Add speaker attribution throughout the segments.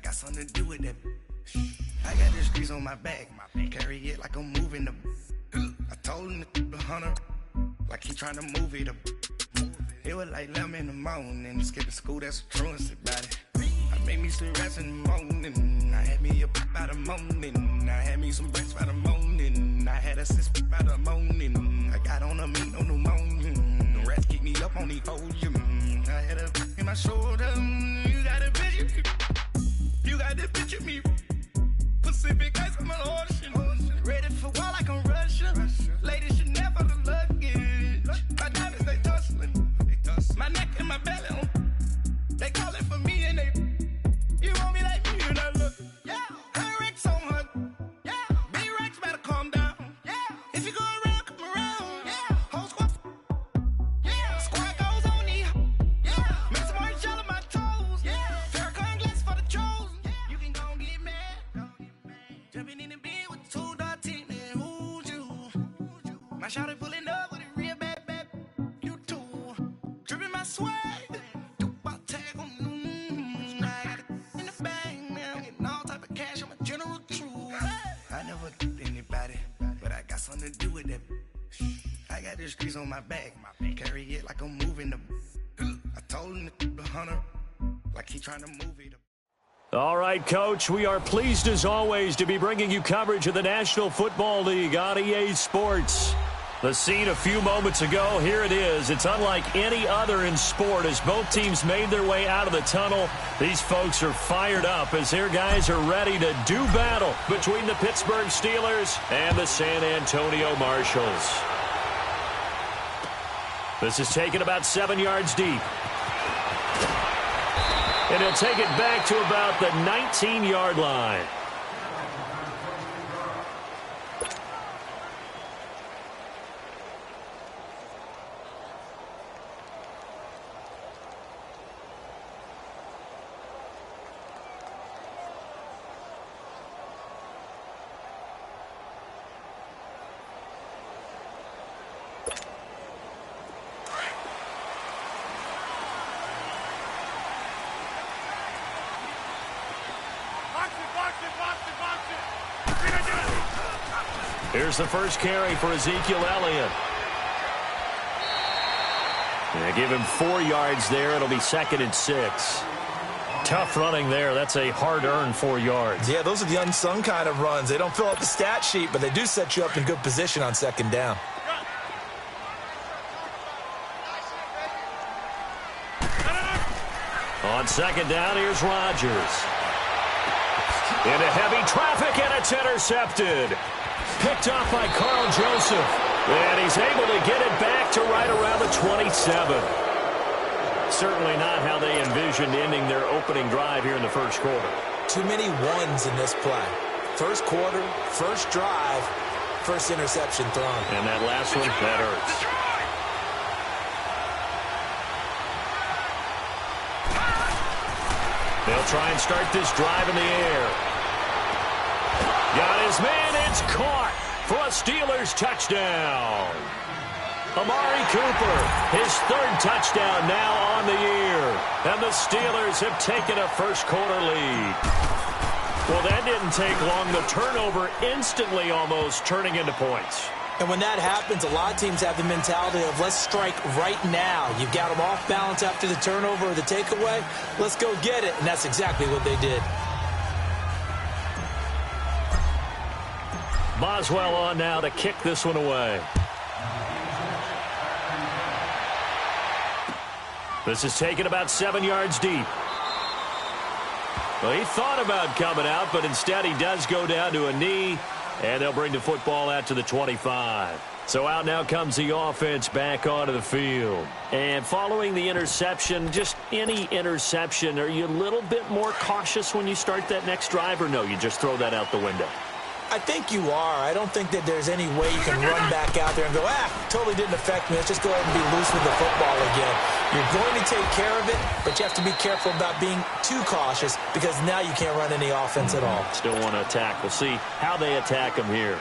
Speaker 1: got something to do with that. I got the streets on my back, carry it like I'm moving the. I told him to 100, like he trying to move it up. It was like 11 in the morning, skipping school, that's a truancy about it. I made me some rats in the morning, I had me a pop by the morning, I had me some breaks by the morning, I had a sis by the morning, I got on a meat on the morning, the rats keep me up on the podium, I had a in my shoulder, you got a picture, you got the picture me, Pacific ice on my ocean, ready for war like I'm Russia, ladies should never the luggage, my diamonds they tussling, my neck and my belly on, they call it for me and they, you want me like me and I look, yeah, her Rex on her, yeah, B-Rex better calm down, yeah, if you go around, come around, yeah, whole squad, yeah, squad goes on me, yeah, make some orange gel on my toes, yeah, Farrakhan glass for the trolls, yeah, you can go and get mad, jumping in the bed with 2 dark teeth, and who's you, my shawty pulling up with a real bad, you too, dripping my swag, something to do with that. I got the streets on my back, carry it like I'm moving the. I told him to 100, like he trying to move it.
Speaker 2: All right, Coach, we are pleased as always to be bringing you coverage of the National Football League on EA Sports. The scene a few moments ago, here it is. It's unlike any other in sport as both teams made their way out of the tunnel. These folks are fired up as their guys are ready to do battle between the Pittsburgh Steelers and the San Antonio Marshals. This is taken about 7 yards deep. And he'll take it back to about the 19-yard line. Here's the first carry for Ezekiel Elliott. They give him 4 yards there. It'll be 2nd and 6. Tough running there. That's a hard-earned 4 yards.
Speaker 3: Yeah, those are the unsung kind of runs. They don't fill out the stat sheet, but they do set you up in good position on 2nd down.
Speaker 2: On 2nd down, here's Rodgers. Into heavy traffic, and it's intercepted. Picked off by Carl Joseph. And he's able to get it back to right around the 27. Certainly not how they envisioned ending their opening drive here in the first quarter.
Speaker 3: Too many ones in this play. First quarter, first drive, first interception thrown.
Speaker 2: And that last one, that hurts. They'll try and start this drive in the air. Got his man, it's caught for a Steelers touchdown. Amari Cooper, his 3rd touchdown now on the year. And the Steelers have taken a first quarter lead. Well, that didn't take long. The turnover instantly almost turning into points.
Speaker 3: And when that happens, a lot of teams have the mentality of let's strike right now. You've got them off balance after the turnover or the takeaway. Let's go get it. And that's exactly what they did.
Speaker 2: Boswell on now to kick this one away. This is taken about 7 yards deep. Well, he thought about coming out, but instead he does go down to a knee, and they'll bring the football out to the 25. So out now comes the offense back onto the field. And following the interception, just any interception, are you a little bit more cautious when you start that next drive, or no, you just throw that out the window?
Speaker 3: I think you are. I don't think that there's any way you can run back out there and go, totally didn't affect me. Let's just go ahead and be loose with the football again. You're going to take care of it, but you have to be careful about being too cautious because now you can't run any offense at all.
Speaker 2: Still want to attack. We'll see how they attack them here.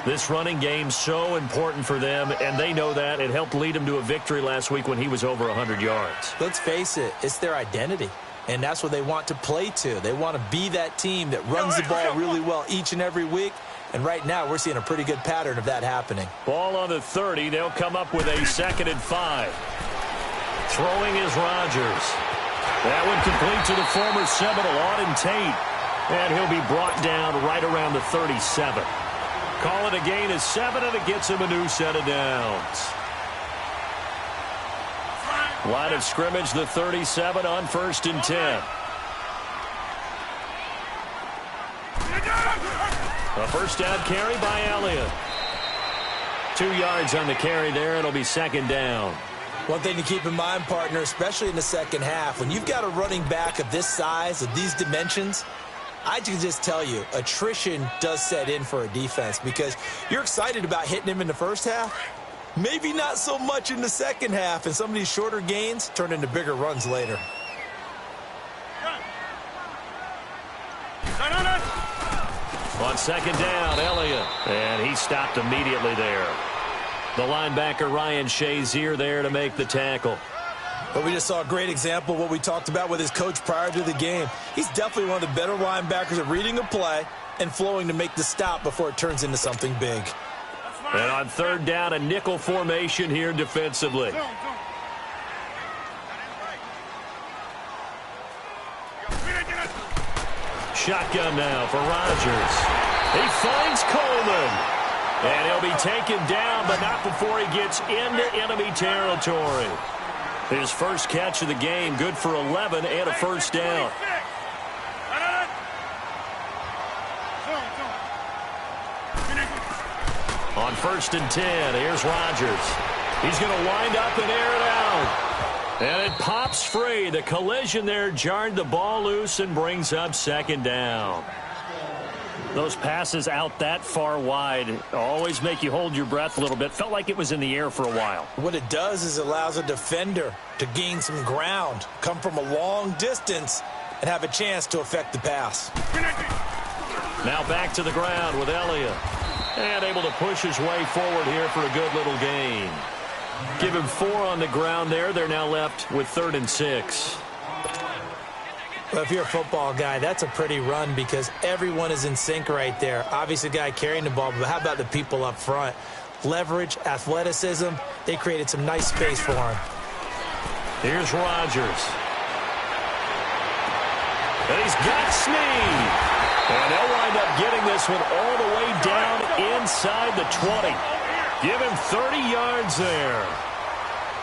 Speaker 2: This running game's so important for them, and they know that. It helped lead them to a victory last week when he was over 100 yards.
Speaker 3: Let's face it, it's their identity. and that's what they want to play to. They want to be that team that runs the ball really well each and every week, and right now we're seeing a pretty good pattern of that happening.
Speaker 2: Ball on the 30. They'll come up with a 2nd and 5. Throwing is Rodgers. That one complete to the former Seminole, Auden Tate. And he'll be brought down right around the 37. Call it a gain of 7, and it gets him a new set of downs. Line of scrimmage, the 37 on 1st and 10. A first down carry by Elliott. 2 yards on the carry there. It'll be 2nd down.
Speaker 3: One thing to keep in mind, partner, especially in the second half, when you've got a running back of this size, of these dimensions, I can just tell you, attrition does set in for a defense because you're excited about hitting him in the first half. Maybe not so much in the second half, and some of these shorter gains turn into bigger runs later.
Speaker 2: On 2nd down, Elliott. And he stopped immediately there. The linebacker, Ryan Shazier, there to make the tackle.
Speaker 3: But we just saw a great example of what we talked about with his coach prior to the game. He's definitely one of the better linebackers at reading a play and flowing to make the stop before it turns into something big.
Speaker 2: And on 3rd down, a nickel formation here defensively. Shotgun now for Rodgers. He finds Coleman. And he'll be taken down, but not before he gets into enemy territory. His first catch of the game, good for 11 and a first down. On 1st and 10, here's Rodgers. He's going to wind up and air it out. And it pops free. The collision there jarred the ball loose and brings up 2nd down. Those passes out that far wide always make you hold your breath a little bit. Felt like it was in the air for a while.
Speaker 3: What it does is it allows a defender to gain some ground, come from a long distance, and have a chance to affect the pass.
Speaker 2: Now back to the ground with Elliott. And able to push his way forward here for a good little gain. Give him 4 on the ground there. They're now left with 3rd and 6.
Speaker 3: Well, if you're a football guy, that's a pretty run because everyone is in sync right there. Obviously, the guy carrying the ball, but how about the people up front? Leverage, athleticism, they created some nice space for him.
Speaker 2: Here's Rodgers. And he's got Snead. And they'll wind up getting this one all the way down inside the 20. Give him 30 yards there.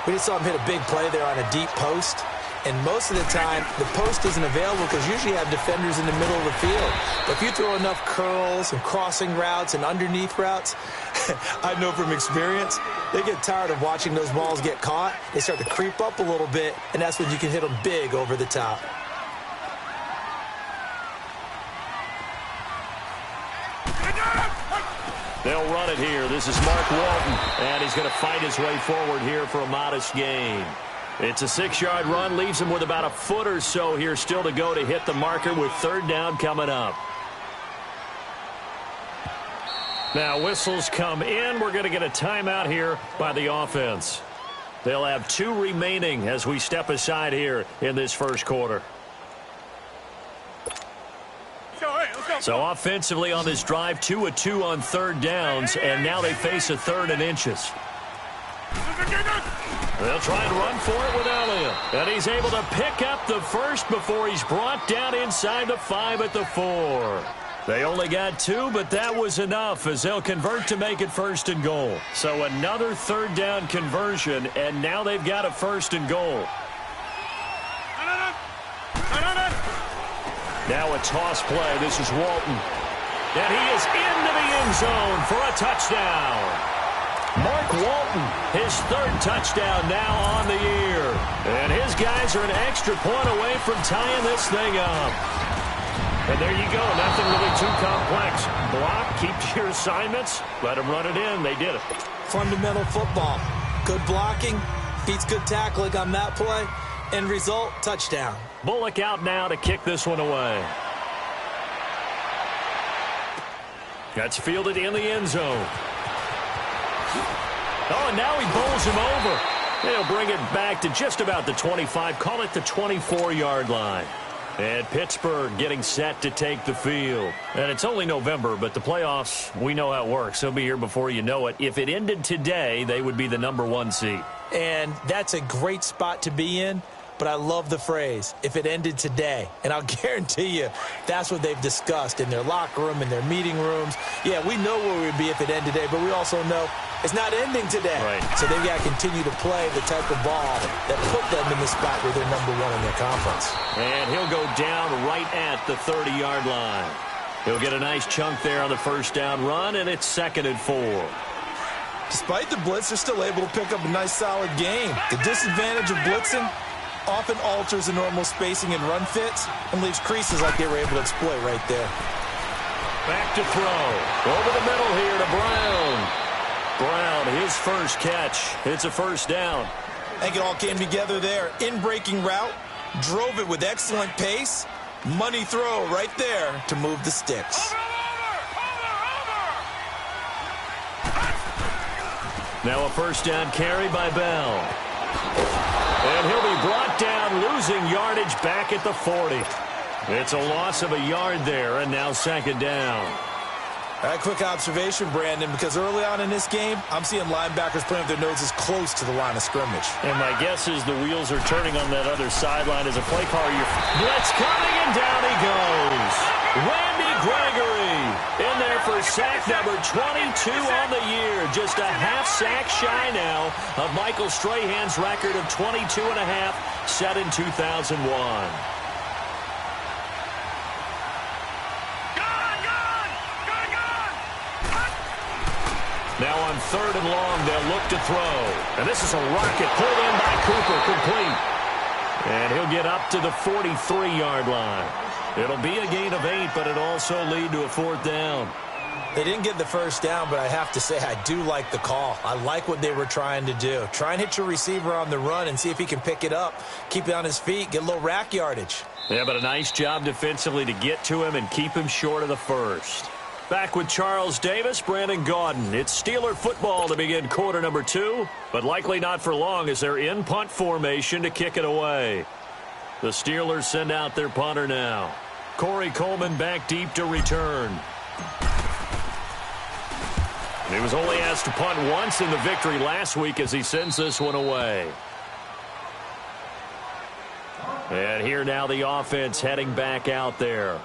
Speaker 3: We just saw him hit a big play there on a deep post. And most of the time, the post isn't available because usually you have defenders in the middle of the field. But if you throw enough curls and crossing routes and underneath routes, I know from experience, they get tired of watching those balls get caught. They start to creep up a little bit, and that's when you can hit them big over the top.
Speaker 2: They'll run it here. This is Mark Walton, and he's going to fight his way forward here for a modest gain. It's a 6-yard run, leaves him with about a foot or so here still to go to hit the marker with 3rd down coming up. Now whistles come in. We're going to get a timeout here by the offense. They'll have 2 remaining as we step aside here in this first quarter. So offensively on this drive, 2 of 2 on 3rd downs, and now they face a 3rd and inches. They'll try and run for it with Elliott. And he's able to pick up the first before he's brought down inside the 5 at the 4. They only got 2, but that was enough as they'll convert to make it 1st and goal. So another 3rd down conversion, and now they've got a 1st and goal. Now a toss play. This is Walton. And he is into the end zone for a touchdown. Mark Walton, his 3rd touchdown now on the year. And his guys are an extra point away from tying this thing up. And there you go. Nothing really too complex. Block, keep to your assignments, let them run it in. They did it.
Speaker 3: Fundamental football. Good blocking, beats good tackling on that play. End result, touchdown.
Speaker 2: Bullock out now to kick this one away. That's fielded in the end zone. Oh, and now he bowls him over. They'll bring it back to just about the 25. Call it the 24-yard line. And Pittsburgh getting set to take the field. And it's only November, but the playoffs, we know how it works. They'll be here before you know it. If it ended today, they would be the #1 seed.
Speaker 3: And that's a great spot to be in. But I love the phrase, if it ended today. And I'll guarantee you that's what they've discussed in their locker room, in their meeting rooms. Yeah, we know where we'd be if it ended today, but we also know it's not ending today.
Speaker 2: Right.
Speaker 3: So they've got to continue to play the type of ball that put them in the spot where they're #1 in their conference.
Speaker 2: And he'll go down right at the 30-yard line. He'll get a nice chunk there on the first down run, and it's 2nd and 4.
Speaker 3: Despite the blitz, they're still able to pick up a nice, solid gain. The disadvantage of blitzing often alters the normal spacing and run fits and leaves creases like they were able to exploit right there.
Speaker 2: Back to throw. Over the middle here to Brown. Brown, his first catch. It's a first down.
Speaker 3: I think it all came together there. In-breaking route, drove it with excellent pace. Money throw right there to move the sticks.
Speaker 2: Now a first down carry by Bell. And he'll be brought down, losing yardage back at the 40. It's a loss of a yard there, and now 2nd down.
Speaker 3: All right, quick observation, Brandon, because early on in this game, I'm seeing linebackers playing with their noses close to the line of scrimmage.
Speaker 2: And my guess is the wheels are turning on that other sideline as a play caller. Blitz coming, and down he goes. Randy Gregory in there for sack number 22 on the year. Just a half sack shy now of Michael Strahan's record of 22.5 set in 2001. Now on 3rd and long, they'll look to throw. And this is a rocket pulled in by Cooper, complete. And he'll get up to the 43-yard line. It'll be a gain of 8, but it'll also lead to a 4th down.
Speaker 3: They didn't get the first down, but I have to say I do like the call. I like what they were trying to do. Try and hit your receiver on the run and see if he can pick it up, keep it on his feet, get a little rack yardage.
Speaker 2: Yeah, but a nice job defensively to get to him and keep him short of the first. Back with Charles Davis, Brandon Gaudin. It's Steeler football to begin quarter number 2, but likely not for long as they're in punt formation to kick it away. The Steelers send out their punter now. Corey Coleman back deep to return. He was only asked to punt once in the victory last week as he sends this one away. And here now the offense heading back out there.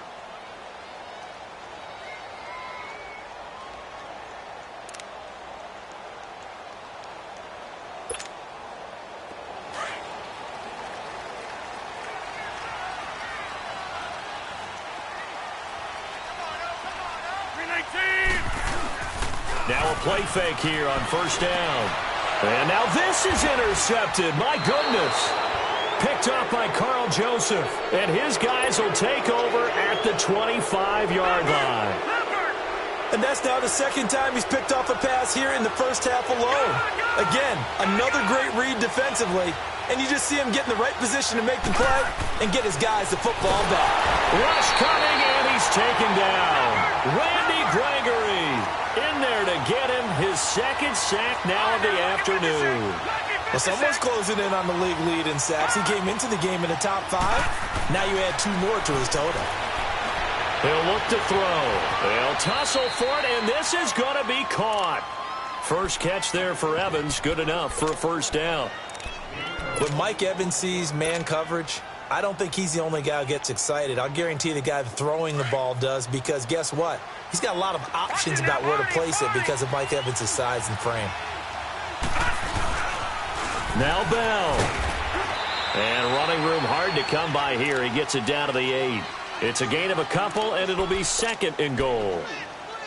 Speaker 2: Now a play fake here on first down. And now this is intercepted. My goodness. Picked up by Carl Joseph. And his guys will take over at the 25-yard line.
Speaker 3: And that's now the second time he's picked off a pass here in the first half alone. Again, another great read defensively. And you just see him get in the right position to make the play and get his guys the football back.
Speaker 2: Rush coming, and he's taken down. Randy Gregory in there to get him his 2nd sack now of the afternoon.
Speaker 3: Well, someone's closing in on the league lead in sacks. He came into the game in the top 5. Now you add 2 more to his total.
Speaker 2: He'll look to throw. They'll tussle for it, and this is going to be caught. First catch there for Evans. Good enough for a first down.
Speaker 3: When Mike Evans sees man coverage, I don't think he's the only guy who gets excited. I'll guarantee the guy throwing the ball does, because guess what? He's got a lot of options about where to place it because of Mike Evans' size and frame.
Speaker 2: Now Bell. And running room hard to come by here. He gets it down to the 8. It's a gain of a couple, and it'll be 2nd and goal.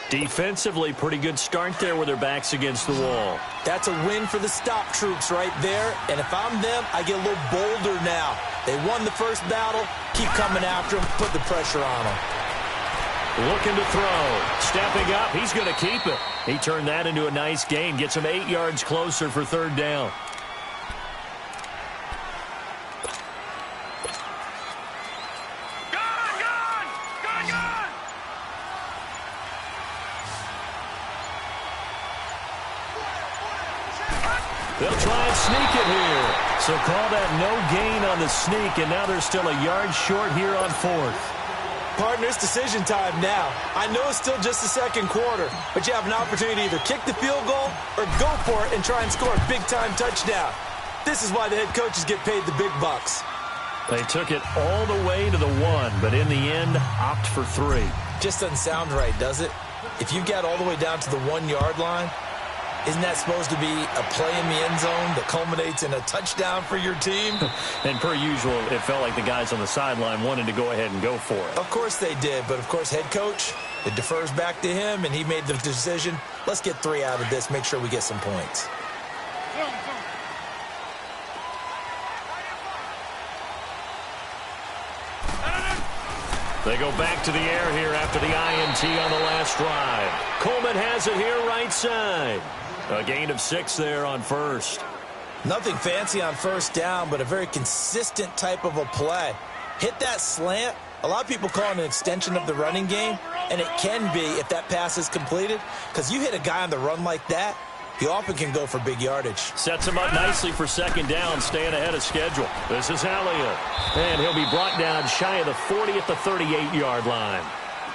Speaker 2: Defensively, pretty good start there with their backs against the wall.
Speaker 3: That's a win for the stop troops right there. And if I'm them, I get a little bolder now. They won the first battle. Keep coming after them. Put the pressure on them.
Speaker 2: Looking to throw. Stepping up. He's going to keep it. He turned that into a nice gain. Gets him 8 yards closer for 3rd down. They'll try and sneak it here. So call that no gain on the sneak, and now they're still a yard short here on 4th.
Speaker 3: Partner, it's decision time now. I know it's still just the second quarter, but you have an opportunity to either kick the field goal or go for it and try and score a big-time touchdown. This is why the head coaches get paid the big bucks.
Speaker 2: They took it all the way to the 1, but in the end, opt for 3.
Speaker 3: Just doesn't sound right, does it? If you get all the way down to the 1-yard line, isn't that supposed to be a play in the end zone that culminates in a touchdown for your team?
Speaker 2: And per usual, it felt like the guys on the sideline wanted to go ahead and go for it.
Speaker 3: Of course they did, but of course head coach, it defers back to him, and he made the decision. Let's get 3 out of this, make sure we get some points.
Speaker 2: They go back to the air here after the INT on the last drive. Coleman has it here right side. A gain of 6 there on first.
Speaker 3: Nothing fancy on first down, but a very consistent type of a play. Hit that slant. A lot of people call it an extension of the running game, and it can be if that pass is completed, because you hit a guy on the run like that, he often can go for big yardage.
Speaker 2: Sets him up nicely for second down, staying ahead of schedule. This is Elliott, and he'll be brought down shy of the 40 at the 38-yard line.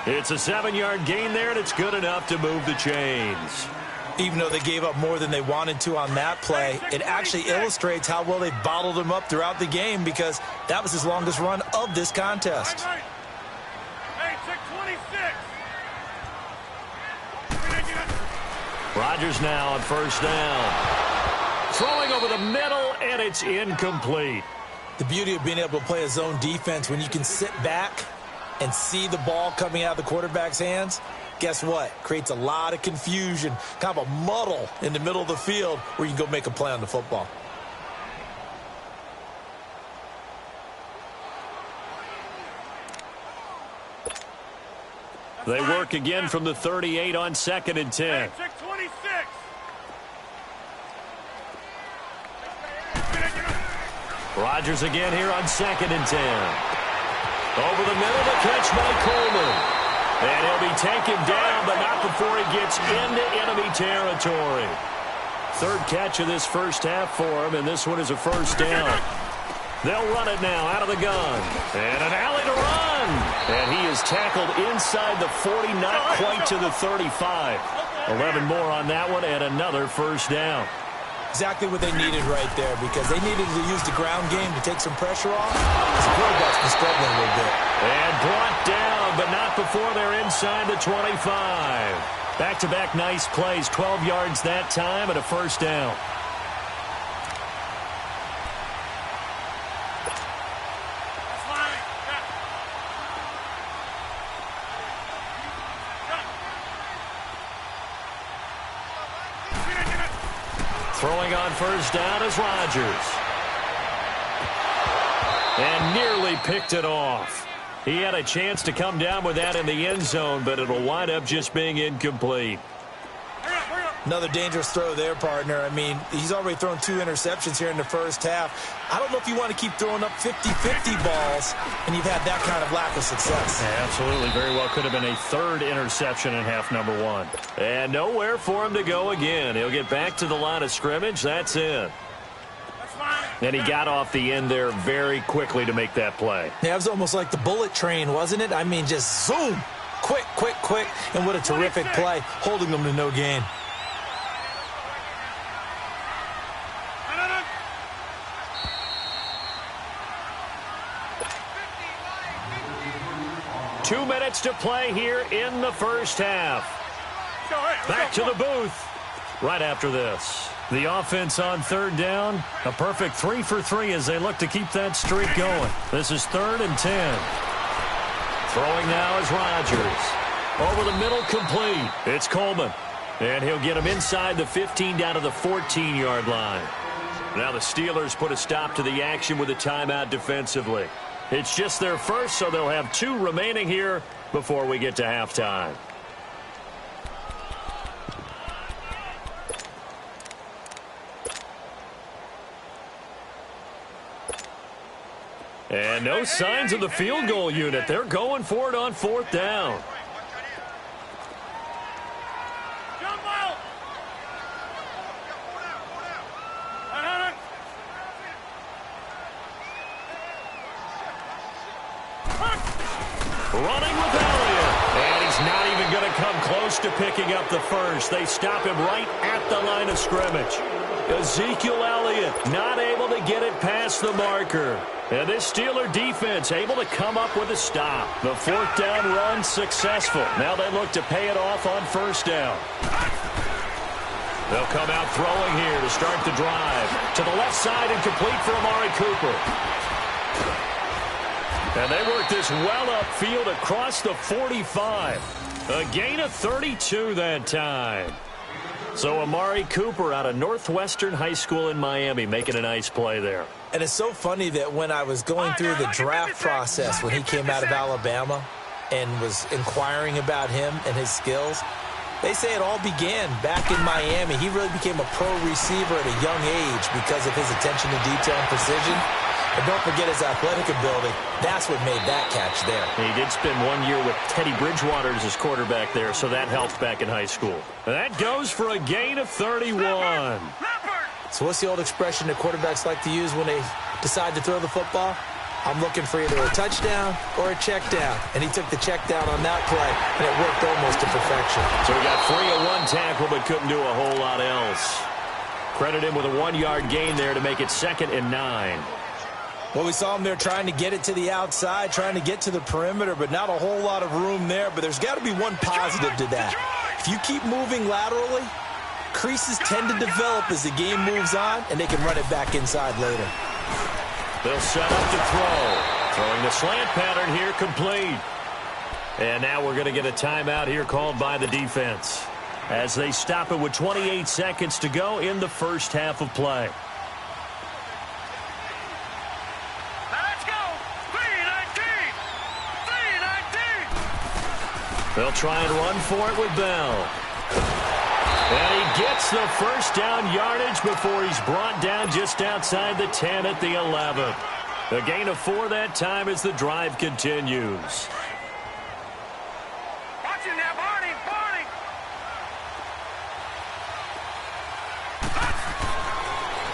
Speaker 2: It's a 7-yard gain there, and it's good enough to move the chains.
Speaker 3: Even though they gave up more than they wanted to on that play, it actually illustrates how well they bottled him up throughout the game, because that was his longest run of this contest.
Speaker 4: Hey, check 26.
Speaker 2: Rodgers now on first down. Throwing over the middle, and it's incomplete.
Speaker 3: The beauty of being able to play a zone defense when you can sit back and see the ball coming out of the quarterback's hands, guess what? Creates a lot of confusion, kind of a muddle in the middle of the field where you can go make a play on the football.
Speaker 2: They work again from the 38 on 2nd and 10.
Speaker 4: Check 26.
Speaker 2: Rodgers again here on 2nd and 10. Over the middle, the catch by Coleman. And he'll be taken down, but not before he gets into enemy territory. 3rd catch of this first half for him, and this one is a first down. They'll run it now out of the gun. And an alley to run. And he is tackled inside the 40, not quite to the 35. 11 more on that one, and another first down.
Speaker 3: Exactly what they needed right there, because they needed to use the ground game to take some pressure off. The quarterback's been struggling a little bit.
Speaker 2: And brought down, but not before they're inside the 25. Back-to-back nice plays, 12 yards that time, and a first down. Throwing on first down is Rodgers. And nearly picked it off. He had a chance to come down with that in the end zone, but it'll wind up just being incomplete.
Speaker 3: Another dangerous throw there, partner. I mean, he's already thrown 2 interceptions here in the first half. I don't know if you want to keep throwing up 50-50 balls, and you've had that kind of lack of success.
Speaker 2: Yeah, absolutely. Very well could have been a 3rd interception in half number 1. And nowhere for him to go again. He'll get back to the line of scrimmage. That's it. And he got off the end there very quickly to make that play.
Speaker 3: Yeah, it was almost like the bullet train, wasn't it? I mean, just zoom. Quick, quick, quick. And what a terrific play, holding them to no gain.
Speaker 2: Two minutes to play here in the first half. Back to the booth right after this. The offense on 3rd down. A perfect 3 for 3 as they look to keep that streak going. This is 3rd and 10. Throwing now is Rodgers. Over the middle, complete. It's Coleman. And he'll get him inside the 15 down to the 14-yard line. Now the Steelers put a stop to the action with a timeout defensively. It's just their first, so they'll have 2 remaining here before we get to halftime. And no signs of the field goal unit. They're going for it on 4th down. running with Elliott. And he's not even going to come close to picking up the first. They stop him right at the line of scrimmage. Ezekiel Elliott not able to get it past the marker. And this Steeler defense able to come up with a stop. The fourth down run successful. Now they look to pay it off on first down. They'll come out throwing here to start the drive. To the left side and complete for Amari Cooper. And they work this well upfield across the 45. A gain of 32 that time. So Amari Cooper out of Northwestern High School in Miami making a nice play there.
Speaker 3: And it's so funny that when I was going through the draft process when he came out of Alabama and was inquiring about him and his skills, they say it all began back in Miami. He really became a pro receiver at a young age because of his attention to detail and precision. And don't forget his athletic ability. That's what made that catch there.
Speaker 2: He did spend 1 year with Teddy Bridgewater as his quarterback there, so that helped back in high school. That goes for a gain of 31.
Speaker 3: So what's the old expression that quarterbacks like to use when they decide to throw the football? I'm looking for either a touchdown or a check down. And he took the check down on that play, and it worked almost to perfection.
Speaker 2: So he got free of one tackle but couldn't do a whole lot else. Credit him with a 1-yard gain there to make it 2nd and 9.
Speaker 3: Well, we saw him there trying to get it to the outside, trying to get to the perimeter, but not a whole lot of room there. But there's got to be one positive to that. If you keep moving laterally, creases tend to develop as the game moves on, and they can run it back inside later.
Speaker 2: They'll set up to throw. Throwing the slant pattern here complete. And now we're going to get a timeout here called by the defense as they stop it with 28 seconds to go in the first half of play. They'll try and run for it with Bell. And he gets the first down yardage before he's brought down just outside the 10 at the 11. A gain of 4 that time as the drive continues.
Speaker 4: Watch him now, Barney, Barney.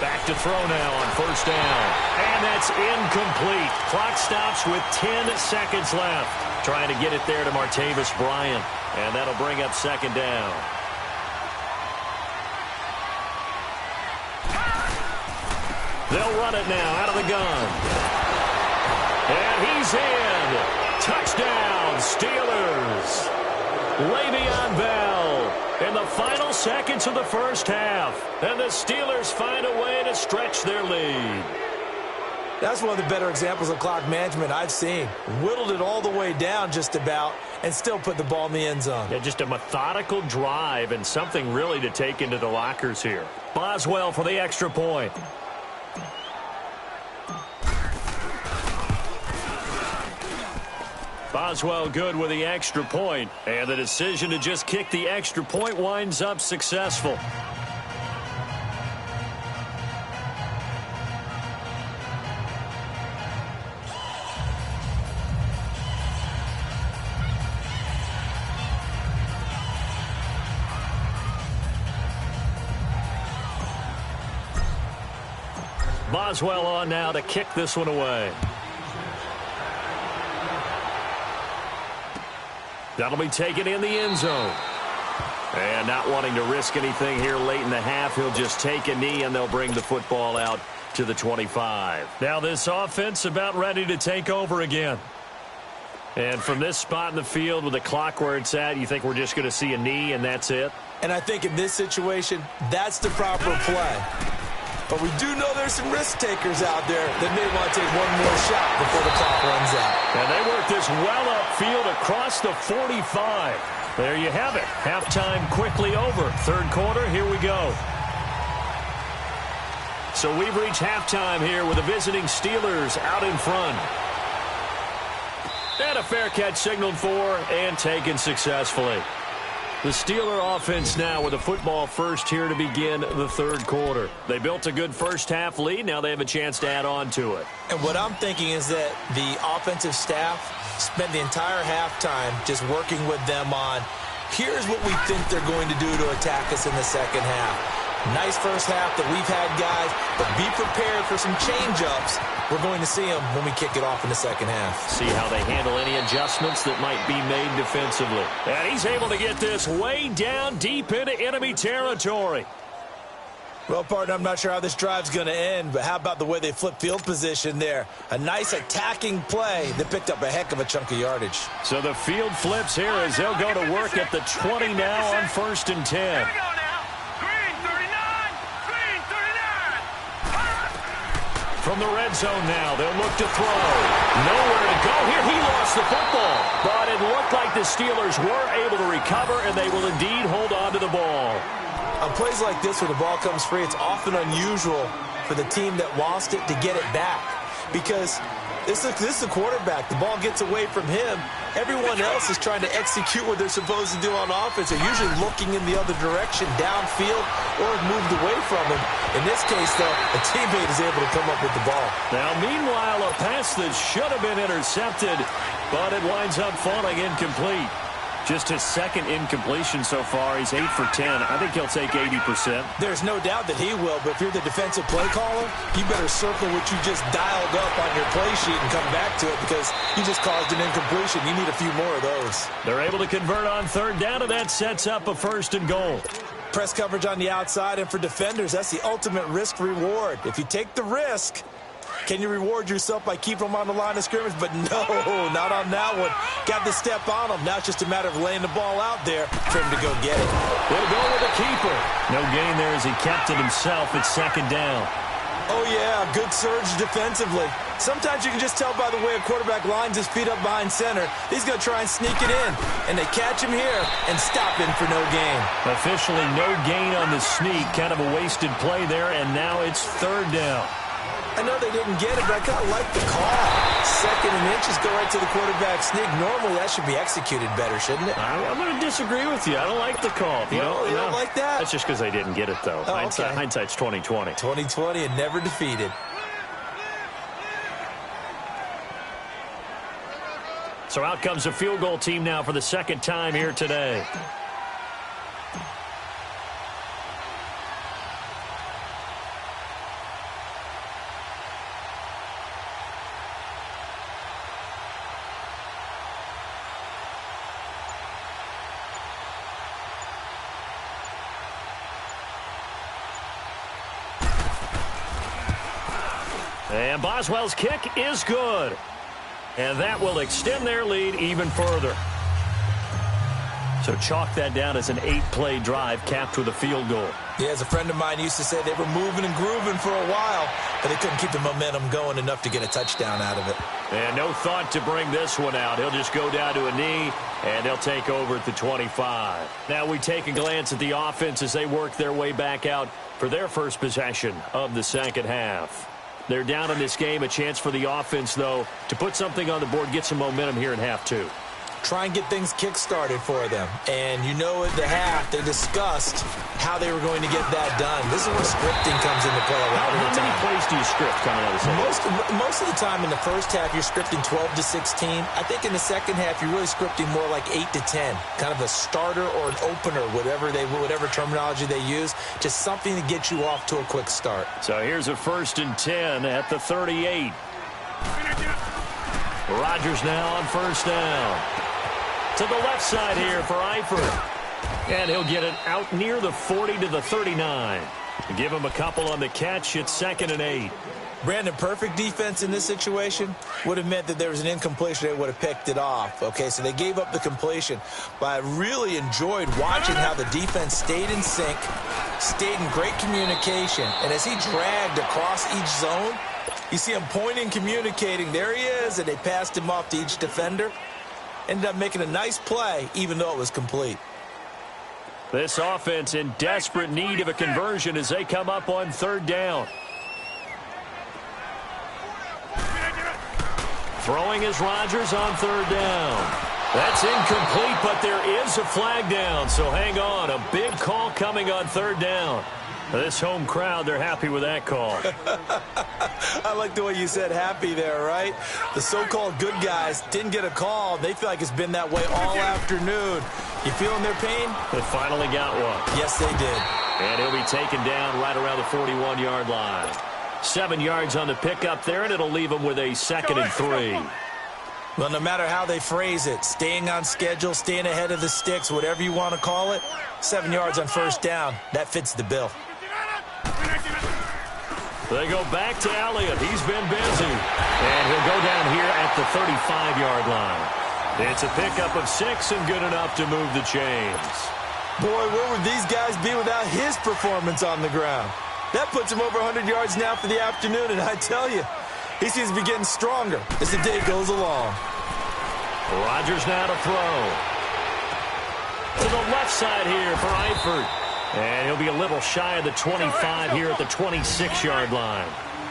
Speaker 2: Back to throw now on first down. And that's incomplete. Clock stops with 10 seconds left. Trying to get it there to Martavis Bryant. And that'll bring up 2nd down. They'll run it now out of the gun. And he's in. Touchdown, Steelers. Le'Veon Bell in the final seconds of the first half. And the Steelers find a way to stretch their lead.
Speaker 3: That's one of the better examples of clock management I've seen. Whittled it all the way down just about and still put the ball in the end zone.
Speaker 2: Yeah, just a methodical drive and something really to take into the lockers here. Boswell for the extra point. Boswell good with the extra point. And the decision to just kick the extra point winds up successful. Boswell on now to kick this one away. That'll be taken in the end zone. And not wanting to risk anything here late in the half, he'll just take a knee and they'll bring the football out to the 25. Now this offense about ready to take over again. And from this spot in the field with the clock where it's at, you think we're just going to see a knee and that's it?
Speaker 3: And I think in this situation, that's the proper play. But we do know there's some risk takers out there that may want to take one more shot before the clock runs out.
Speaker 2: And they work this well upfield across the 45. There you have it. Halftime quickly over. Third quarter, here we go. So we've reached halftime here with the visiting Steelers out in front. And a fair catch signaled for and taken successfully. The Steeler offense now with a football first here to begin the third quarter. They built a good first half lead. Now they have a chance to add on to it.
Speaker 3: And what I'm thinking is that the offensive staff spent the entire halftime just working with them on, here's what we think they're going to do to attack us in the second half. Nice first half that we've had, guys, but be prepared for some change-ups. We're going to see them when we kick it off in the second half.
Speaker 2: See how they handle any adjustments that might be made defensively. And he's able to get this way down deep into enemy territory.
Speaker 3: Well, partner, I'm not sure how this drive's going to end, but how about the way they flip field position there? A nice attacking play that picked up a heck of a chunk of yardage.
Speaker 2: So the field flips here as they'll go to work at the 20 now on 1st and 10.
Speaker 4: Here we go now. Green 39. Green 39.
Speaker 2: From the red zone now, they'll look to throw. Nowhere to go here. He lost the football. But it looked like the Steelers were able to recover, and they will indeed hold on to the ball.
Speaker 3: On plays like this where the ball comes free, it's often unusual for the team that lost it to get it back. Because this is a quarterback. The ball gets away from him. Everyone else is trying to execute what they're supposed to do on offense. They're usually looking in the other direction, downfield, or moved away from him. In this case, though, a teammate is able to come up with the ball.
Speaker 2: Now, meanwhile, a pass that should have been intercepted, but it winds up falling incomplete. Just his second incompletion so far. He's 8 for 10. I think he'll take 80%.
Speaker 3: There's no doubt that he will, but if you're the defensive play caller, you better circle what you just dialed up on your play sheet and come back to it because you just caused an incompletion. You need a few more of those.
Speaker 2: They're able to convert on 3rd down, and that sets up a 1st and goal.
Speaker 3: Press coverage on the outside, and for defenders, that's the ultimate risk-reward. If you take the risk, can you reward yourself by keeping them on the line of scrimmage? But no, not on that one. Got the step on them. Now it's just a matter of laying the ball out there for him to go get it.
Speaker 2: They'll go with the keeper. No gain there as he kept it himself at 2nd down.
Speaker 3: Oh, yeah, good surge defensively. Sometimes you can just tell by the way a quarterback lines his feet up behind center. He's going to try and sneak it in. And they catch him here and stop him for no gain.
Speaker 2: Officially no gain on the sneak. Kind of a wasted play there, and now it's 3rd down.
Speaker 3: I know they didn't get it, but I kind of like the call. 2nd and inches go right to the quarterback sneak. Normally, that should be executed better, shouldn't it?
Speaker 2: I'm going to disagree with you. I don't like the call.
Speaker 3: You don't like that?
Speaker 2: That's just because they didn't get it, though.
Speaker 3: Oh, okay.
Speaker 2: Hindsight's 20/20.
Speaker 3: 20/20 and never defeated.
Speaker 2: So out comes a field goal team now for the 2nd time here today. And Boswell's kick is good. And that will extend their lead even further. So chalk that down as an 8-play drive capped with a field goal.
Speaker 3: Yeah, as a friend of mine used to say, they were moving and grooving for a while, but they couldn't keep the momentum going enough to get a touchdown out of it.
Speaker 2: And no thought to bring this one out. He'll just go down to a knee, and they'll take over at the 25. Now we take a glance at the offense as they work their way back out for their first possession of the 2nd half. They're down in this game. A chance for the offense, though, to put something on the board, get some momentum here in half 2.
Speaker 3: Try and get things kick-started for them. And you know at the half, they discussed how they were going to get that done. This is where scripting comes into play a lot of the time.
Speaker 2: How many plays do you script coming out of the second?
Speaker 3: Most of the time in the first half, you're scripting 12 to 16. I think in the second half, you're really scripting more like 8 to 10. Kind of a starter or an opener, whatever terminology they use. Just something to get you off to a quick start.
Speaker 2: So here's a 1st and 10 at the 38. Rodgers now on 1st down. To the left side here for Eifert. And he'll get it out near the 40 to the 39. Give him a couple on the catch. It's 2nd and 8.
Speaker 3: Brandon, perfect defense in this situation would have meant that there was an incompletion. They would have picked it off. Okay, so they gave up the completion. But I really enjoyed watching how the defense stayed in sync, stayed in great communication. And as he dragged across each zone, you see him pointing, communicating. There he is, and they passed him off to each defender. Ended up making a nice play, even though it was complete.
Speaker 2: This offense in desperate need of a conversion as they come up on 3rd down. Throwing is Rodgers on 3rd down. That's incomplete, but there is a flag down, so hang on. A big call coming on 3rd down. This home crowd, they're happy with that call.
Speaker 3: I like the way you said happy there, right? The so-called good guys didn't get a call. They feel like it's been that way all afternoon. You feeling their pain?
Speaker 2: They finally got one.
Speaker 3: Yes, they did.
Speaker 2: And he'll be taken down right around the 41-yard line. 7 yards on the pickup there, and it'll leave him with a 2nd and 3.
Speaker 3: Well, no matter how they phrase it, staying on schedule, staying ahead of the sticks, whatever you want to call it, 7 yards on first down, that fits the bill.
Speaker 2: They go back to Elliott. He's been busy. And he'll go down here at the 35-yard line. It's a pickup of 6 and good enough to move the chains.
Speaker 3: Boy, where would these guys be without his performance on the ground? That puts him over 100 yards now for the afternoon, and I tell you, he seems to be getting stronger as the day goes along.
Speaker 2: Rodgers now to throw. To the left side here for Eifert. And he'll be a little shy of the 25 here at the 26-yard line.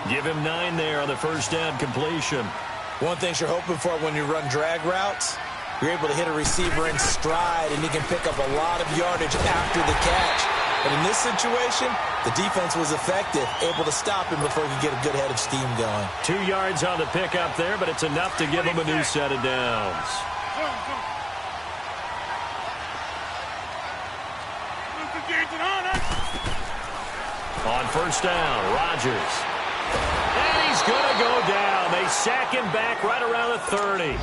Speaker 2: Give him 9 there on the first down completion.
Speaker 3: One thing you're hoping for when you run drag routes, you're able to hit a receiver in stride, and he can pick up a lot of yardage after the catch. But in this situation, the defense was effective, able to stop him before he could get a good head of steam going.
Speaker 2: 2 yards on the pickup there, but it's enough to give him a new set of downs. On first down, Rodgers. And he's going to go down. They sack him back right around the 30.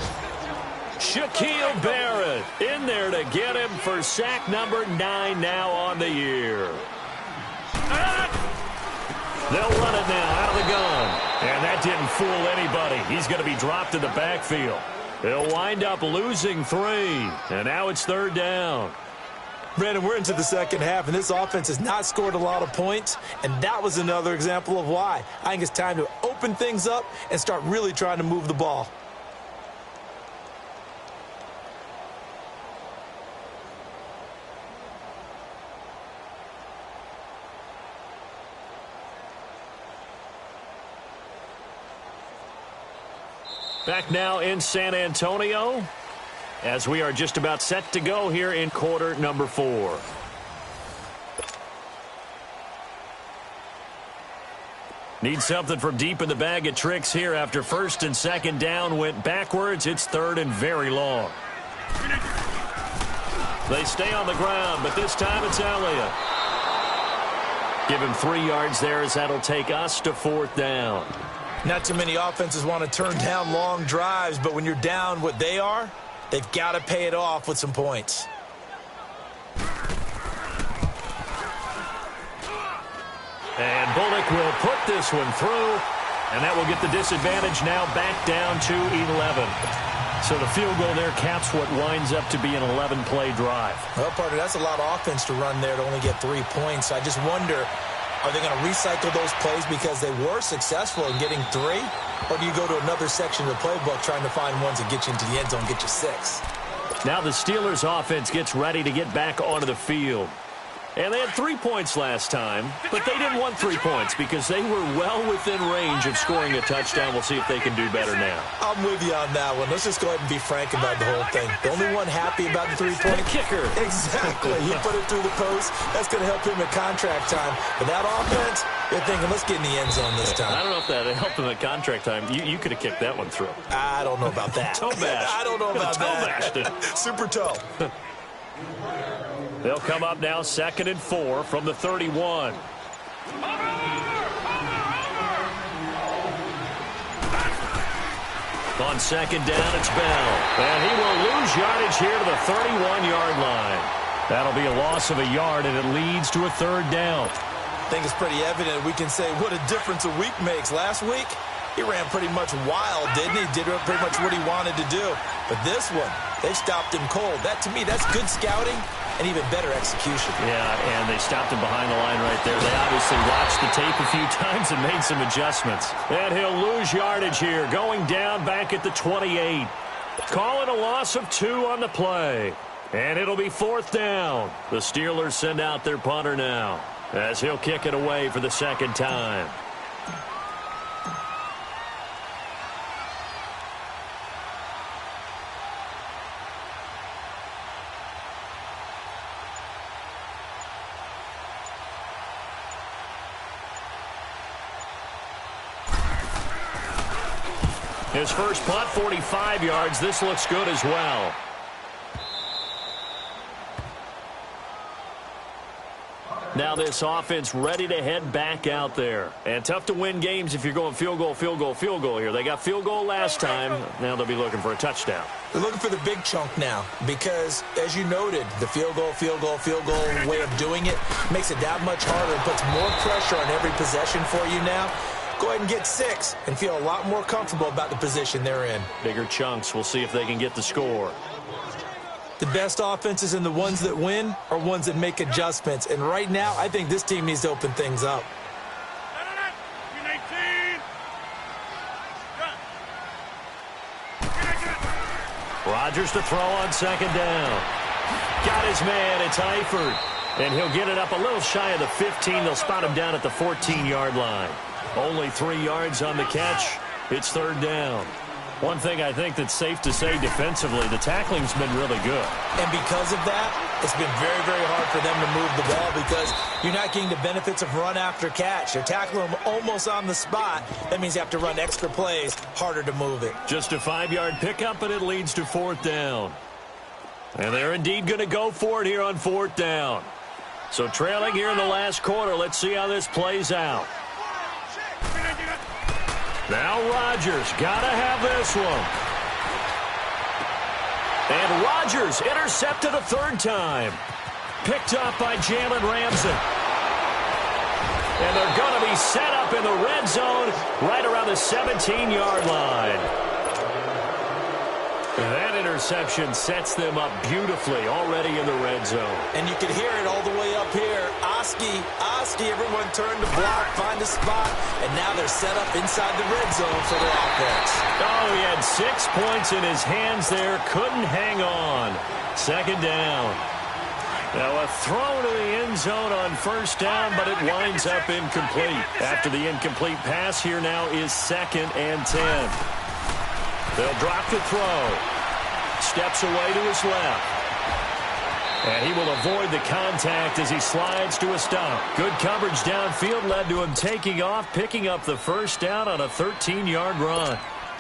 Speaker 2: Shaquille Barrett in there to get him for sack number 9 now on the year. They'll run it now out of the gun. And that didn't fool anybody. He's going to be dropped in the backfield. They'll wind up losing 3. And now it's 3rd down.
Speaker 3: Brandon, we're into the second half, and this offense has not scored a lot of points, and that was another example of why. I think it's time to open things up and start really trying to move the ball.
Speaker 2: Back now in San Antonio, as we are just about set to go here in quarter number 4. Need something from deep in the bag of tricks here after first and second down went backwards. It's 3rd and very long. They stay on the ground, but this time it's Elliott. Give him 3 yards there as that'll take us to 4th down.
Speaker 3: Not too many offenses want to turn down long drives, but when you're down what they are, they've got to pay it off with some points.
Speaker 2: And Bullock will put this one through, and that will get the disadvantage now back down to 11. So the field goal there caps what winds up to be an 11-play drive.
Speaker 3: Well, partner, that's a lot of offense to run there to only get 3 points. I just wonder, are they going to recycle those plays because they were successful in getting 3? Or do you go to another section of the playbook trying to find ones that get you into the end zone, get you 6?
Speaker 2: Now the Steelers offense gets ready to get back onto the field. And they had 3 points last time, but they didn't want 3 points because they were well within range of scoring a touchdown. We'll see if they can do better now.
Speaker 3: I'm with you on that one. Let's just go ahead and be frank about the whole thing. The only one happy about the 3-point
Speaker 2: kicker.
Speaker 3: Exactly. He put it through the post. That's going to help him at contract time. But that offense, they're thinking, let's get in the end zone this time.
Speaker 2: I don't know if that helped him at contract time. You could have kicked that one through.
Speaker 3: I don't know about that.
Speaker 2: Toe bash.
Speaker 3: I don't know about that.
Speaker 2: Toe bashed it.
Speaker 3: Super toe.
Speaker 2: They'll come up now 2nd and 4 from the 31. On 2nd down, it's Bell. And he will lose yardage here to the 31-yard line. That'll be a loss of a yard, and it leads to a 3rd down.
Speaker 3: I think it's pretty evident. We can say what a difference a week makes. Last week, he ran pretty much wild, didn't he? Did pretty much what he wanted to do. But this one, they stopped him cold. That, to me, that's good scouting and even better execution.
Speaker 2: Yeah, and they stopped him behind the line right there. They obviously watched the tape a few times and made some adjustments. And he'll lose yardage here, going down back at the 28. Calling a loss of 2 on the play. And it'll be 4th down. The Steelers send out their punter now, as he'll kick it away for the 2nd time. His first punt, 45 yards. This looks good as well. Now this offense ready to head back out there. And tough to win games if you're going field goal, field goal, field goal here. They got field goal last time. Now they'll be looking for a touchdown.
Speaker 3: They're looking for the big chunk now because, as you noted, the field goal way of doing it makes it that much harder and puts more pressure on every possession for you now. Go ahead and get 6 and feel a lot more comfortable about the position they're in.
Speaker 2: Bigger chunks. We'll see if they can get the score.
Speaker 3: The best offenses and the ones that win are ones that make adjustments. And right now, I think this team needs to open things up.
Speaker 2: Rodgers to throw on second down. Got his man. It's Eifert. And he'll get it up a little shy of the 15. They'll spot him down at the 14-yard line. Only 3 yards on the catch. It's third down. One thing I think that's safe to say defensively, the tackling's been really good.
Speaker 3: And because of that, it's been very, very hard for them to move the ball because you're not getting the benefits of run after catch. You're tackling them almost on the spot. That means you have to run extra plays, harder to move it.
Speaker 2: Just a 5-yard pickup, and it leads to fourth down. And they're indeed going to go for it here on fourth down. So trailing here in the last quarter, let's see how this plays out. Now Rodgers, gotta have this one. And Rodgers intercepted a third time. Picked up by Jalen Ramsey. And they're going to be set up in the red zone right around the 17-yard line. That interception sets them up beautifully already in the red zone.
Speaker 3: And you can hear it all the way up here. Oski, everyone turned to block, find a spot, and now they're set up inside the red zone for their offense.
Speaker 2: Oh, he had 6 points in his hands there, couldn't hang on. Second down. Now a throw to the end zone on first down, but it winds up incomplete. After the incomplete pass, here now is 2nd and 10. They'll drop the throw. Steps away to his left. And he will avoid the contact as he slides to a stop. Good coverage downfield led to him taking off, picking up the first down on a 13-yard run.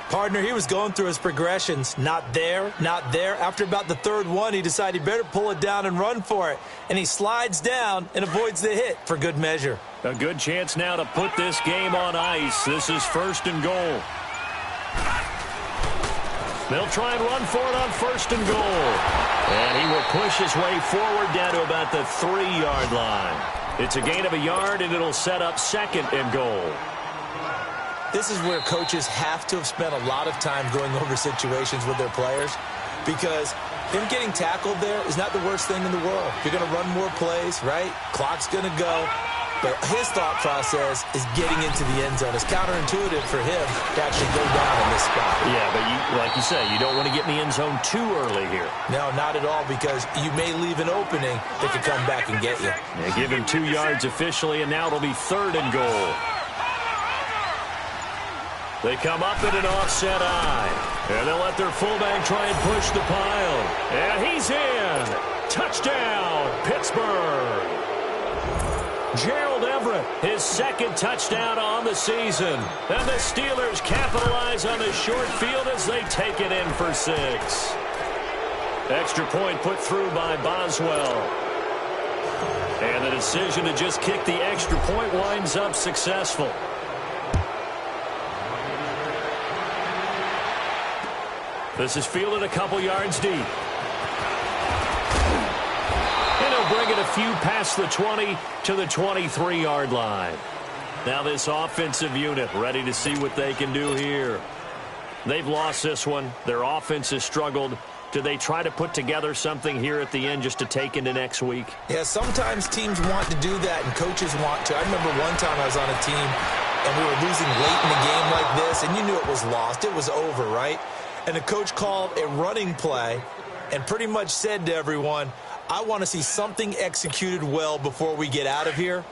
Speaker 3: Partner, he was going through his progressions. Not there, not there. After about the third one, he decided he better pull it down and run for it. And he slides down and avoids the hit for good measure.
Speaker 2: A good chance now to put this game on ice. This is 1st and goal. They'll try and run for it on 1st and goal. And he will push his way forward down to about the 3-yard line. It's a gain of a yard, and it'll set up 2nd and goal.
Speaker 3: This is where coaches have to have spent a lot of time going over situations with their players because him getting tackled there is not the worst thing in the world. You're going to run more plays, right? Clock's going to go. But his thought process is getting into the end zone. It's counterintuitive for him to actually go down in this spot.
Speaker 2: Yeah, but like you say, you don't want to get in the end zone too early here.
Speaker 3: No, not at all, because you may leave an opening that could come back and get you.
Speaker 2: They give him 2 yards officially, and now it'll be 3rd and goal. They come up in an offset eye. And they'll let their fullback try and push the pile. And he's in. Touchdown, Pittsburgh. Gerald Everett, his 2nd touchdown on the season. And the Steelers capitalize on the short field as they take it in for 6. Extra point put through by Boswell. And the decision to just kick the extra point winds up successful. This is fielded a couple yards deep. Bring it a few past the 20 to the 23-yard line. Now this offensive unit ready to see what they can do here. They've lost this one. Their offense has struggled. Do they try to put together something here at the end just to take into next week?
Speaker 3: Yeah, sometimes teams want to do that and coaches want to. I remember one time I was on a team and we were losing late in a game like this and you knew it was lost. It was over, right? And the coach called a running play and pretty much said to everyone, I want to see something executed well before we get out of here.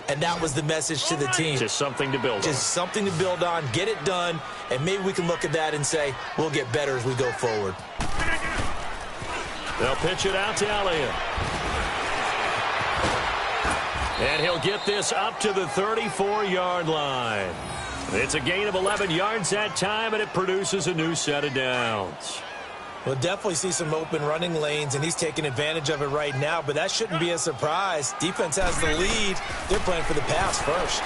Speaker 3: And that was the message to the team.
Speaker 2: Just something to build on.
Speaker 3: Just something to build on, get it done, and maybe we can look at that and say, we'll get better as we go forward.
Speaker 2: They'll pitch it out to Elliott. And he'll get this up to the 34-yard line. It's a gain of 11 yards that time, and it produces a new set of downs.
Speaker 3: We'll definitely see some open running lanes, and he's taking advantage of it right now, but that shouldn't be a surprise. Defense has the lead. They're playing for the pass first.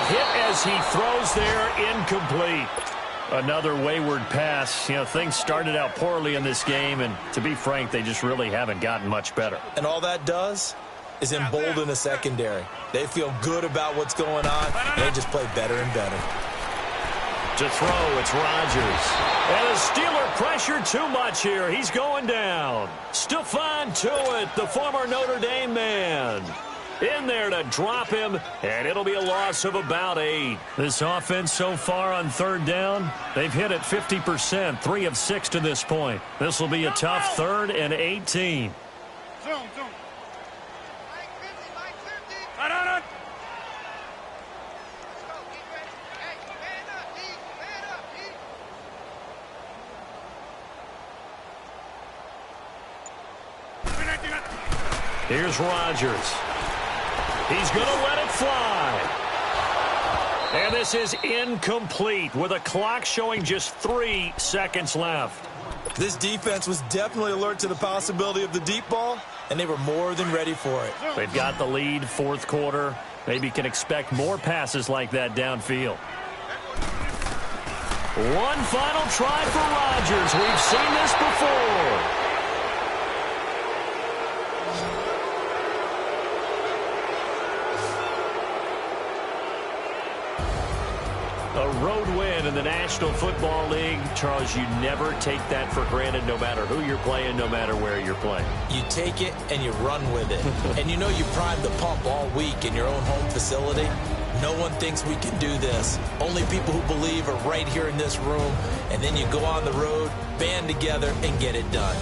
Speaker 2: Hit as he throws there, incomplete. Another wayward pass. You know, things started out poorly in this game, and to be frank, they just really haven't gotten much better.
Speaker 3: And all that does is embolden the secondary. They feel good about what's going on, and they just play better and better.
Speaker 2: To throw, it's Rodgers. And the Steeler pressure too much here. He's going down. Stephon Tuitt, the former Notre Dame man, in there to drop him, and it'll be a loss of about 8. This offense so far on third down, they've hit it 50%, 3 of 6 to this point. This will be a tough 3rd and 18.
Speaker 4: Zoom.
Speaker 2: Here's Rodgers. He's going to let it fly. And this is incomplete with a clock showing just 3 seconds left.
Speaker 3: This defense was definitely alert to the possibility of the deep ball, and they were more than ready for it.
Speaker 2: They've got the lead, 4th quarter. Maybe can expect more passes like that downfield. One final try for Rodgers. We've seen this before. A road win in the National Football League. Charles, you never take that for granted no matter who you're playing, no matter where you're playing.
Speaker 3: You take it and you run with it. And you know you primed the pump all week in your own home facility. No one thinks we can do this. Only people who believe are right here in this room. And then you go on the road, band together, and get it done.